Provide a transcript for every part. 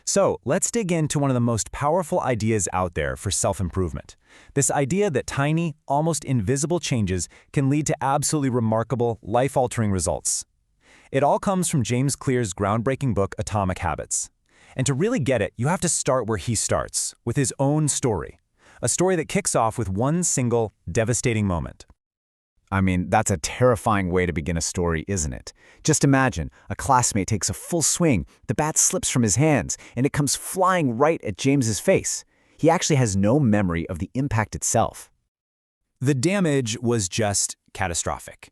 So let's dig into one of the most powerful ideas out there for self-improvement. This idea that tiny, almost invisible changes can lead to absolutely remarkable, life-altering results. It all comes from James Clear's groundbreaking book, Atomic Habits. And to really get it, you have to start where he starts, with his own story. A story that kicks off with one single, devastating moment. I mean, that's a terrifying way to begin a story, isn't it? Just imagine, a classmate takes a full swing, the bat slips from his hands, and it comes flying right at James's face. He actually has no memory of the impact itself. The damage was just catastrophic.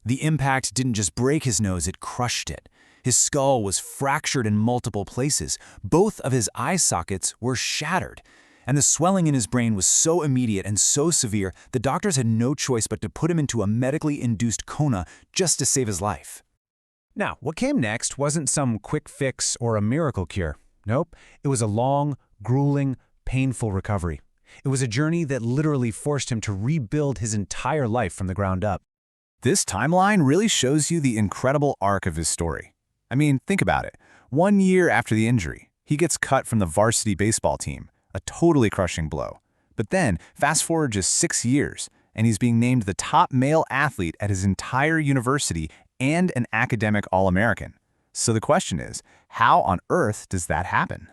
The impact didn't just break his nose, it crushed it. His skull was fractured in multiple places. Both of his eye sockets were shattered. And the swelling in his brain was so immediate and so severe, the doctors had no choice but to put him into a medically induced coma just to save his life. Now, what came next wasn't some quick fix or a miracle cure. Nope, it was a long, grueling, painful recovery. It was a journey that literally forced him to rebuild his entire life from the ground up. This timeline really shows you the incredible arc of his story. I mean, think about it. 1 year after the injury, he gets cut from the varsity baseball team, a totally crushing blow. But then, fast forward just 6 years, and he's being named the top male athlete at his entire university and an academic All-American. So the question is, how on earth does that happen?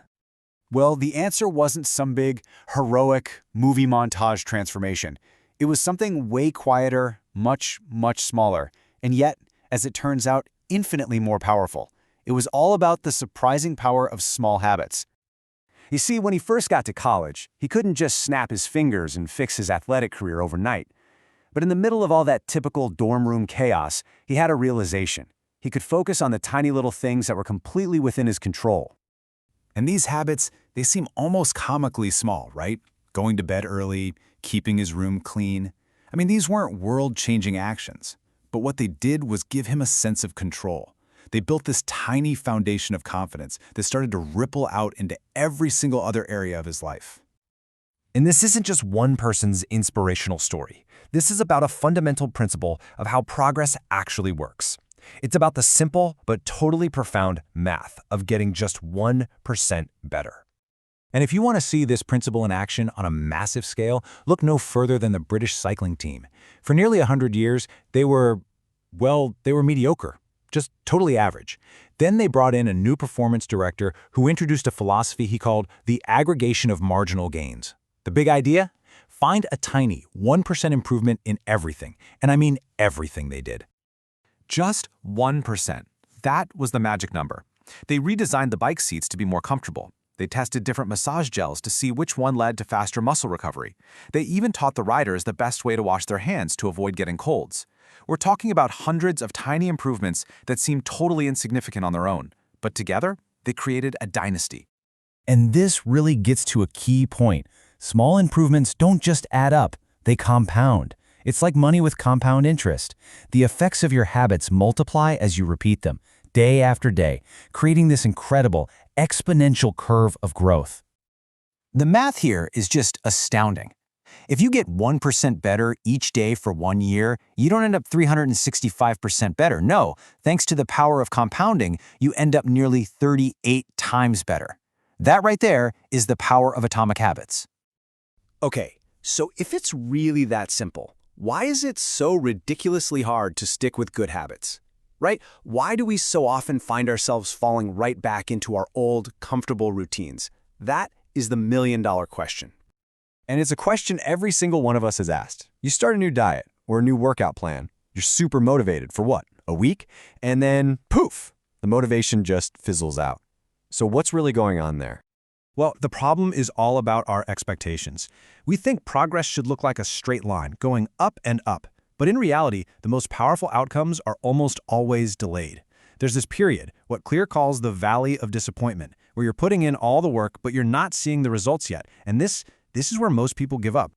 Well, the answer wasn't some big, heroic, movie montage transformation. It was something way quieter, much, much smaller, and yet, as it turns out, infinitely more powerful. It was all about the surprising power of small habits. You see, when he first got to college, he couldn't just snap his fingers and fix his athletic career overnight. But in the middle of all that typical dorm room chaos, he had a realization. He could focus on the tiny little things that were completely within his control. And these habits, they seem almost comically small, right? Going to bed early, keeping his room clean. I mean, these weren't world-changing actions. But what they did was give him a sense of control. They built this tiny foundation of confidence that started to ripple out into every single other area of his life. And this isn't just one person's inspirational story. This is about a fundamental principle of how progress actually works. It's about the simple but totally profound math of getting just 1% better. And if you want to see this principle in action on a massive scale, look no further than the British cycling team. For nearly 100 years, they were mediocre, just totally average. Then they brought in a new performance director who introduced a philosophy he called the aggregation of marginal gains. The big idea? Find a tiny 1% improvement in everything, and I mean everything they did. Just 1%. That was the magic number. They redesigned the bike seats to be more comfortable. They tested different massage gels to see which one led to faster muscle recovery. They even taught the riders the best way to wash their hands to avoid getting colds. We're talking about hundreds of tiny improvements that seem totally insignificant on their own, but together, they created a dynasty. And this really gets to a key point. Small improvements don't just add up, they compound. It's like money with compound interest. The effects of your habits multiply as you repeat them, day after day, creating this incredible, exponential curve of growth. The math here is just astounding. If you get 1% better each day for 1 year, you don't end up 365% better. No, thanks to the power of compounding, you end up nearly 38 times better. That right there is the power of atomic habits. Okay, so if it's really that simple, why is it so ridiculously hard to stick with good habits? Right? Why do we so often find ourselves falling right back into our old, comfortable routines? That is the million-dollar question. And it's a question every single one of us has asked. You start a new diet or a new workout plan. You're super motivated for what? A week? And then, poof, the motivation just fizzles out. So what's really going on there? Well, the problem is all about our expectations. We think progress should look like a straight line, going up and up. But in reality, the most powerful outcomes are almost always delayed. There's this period, what Clear calls the valley of disappointment, where you're putting in all the work, but you're not seeing the results yet. And this is where most people give up.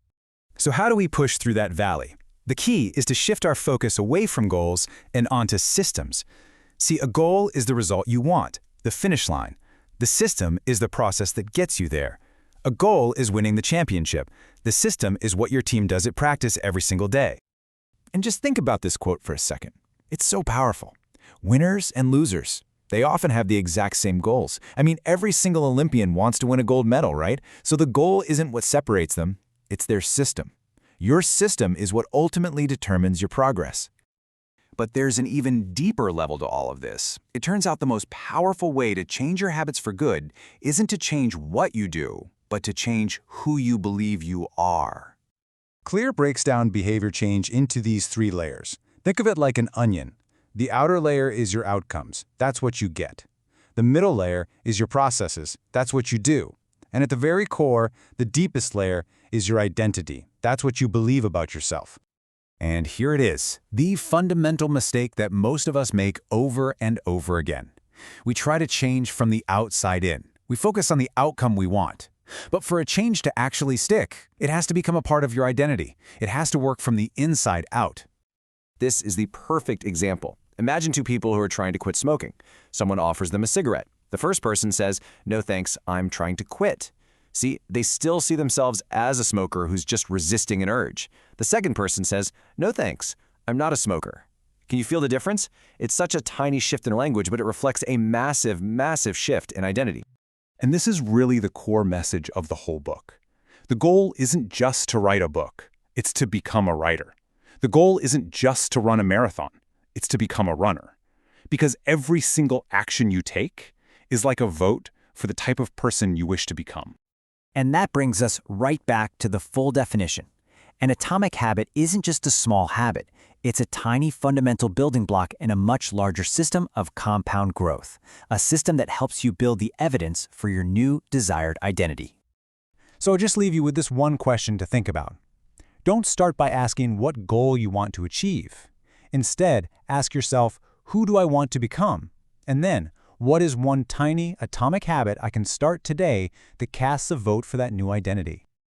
So how do we push through that valley? The key is to shift our focus away from goals and onto systems. See, a goal is the result you want, the finish line. The system is the process that gets you there. A goal is winning the championship. The system is what your team does at practice every single day. And just think about this quote for a second. It's so powerful. Winners and losers, They often have the exact same goals. I mean, every single Olympian wants to win a gold medal, right? So the goal isn't what separates them, it's their system. Your system is what ultimately determines your progress. But there's an even deeper level to all of this. It turns out the most powerful way to change your habits for good isn't to change what you do, but to change who you believe you are. Clear breaks down behavior change into these 3 layers. Think of it like an onion. The outer layer is your outcomes. That's what you get. The middle layer is your processes. That's what you do. And at the very core, the deepest layer is your identity. That's what you believe about yourself. And here it is, the fundamental mistake that most of us make over and over again. We try to change from the outside in. We focus on the outcome we want. But for a change to actually stick, it has to become a part of your identity. It has to work from the inside out. This is the perfect example. Imagine 2 people who are trying to quit smoking. Someone offers them a cigarette. The first person says, "No thanks, I'm trying to quit." See, they still see themselves as a smoker who's just resisting an urge. The second person says, "No thanks, I'm not a smoker." Can you feel the difference? It's such a tiny shift in language, but it reflects a massive, massive shift in identity. And this is really the core message of the whole book. The goal isn't just to write a book, it's to become a writer. The goal isn't just to run a marathon, it's to become a runner. Because every single action you take is like a vote for the type of person you wish to become. And that brings us right back to the full definition. An atomic habit isn't just a small habit. It's a tiny fundamental building block in a much larger system of compound growth, a system that helps you build the evidence for your new desired identity. So I'll just leave you with this one question to think about. Don't start by asking what goal you want to achieve. Instead, ask yourself, who do I want to become? And then, what is one tiny atomic habit I can start today that casts a vote for that new identity?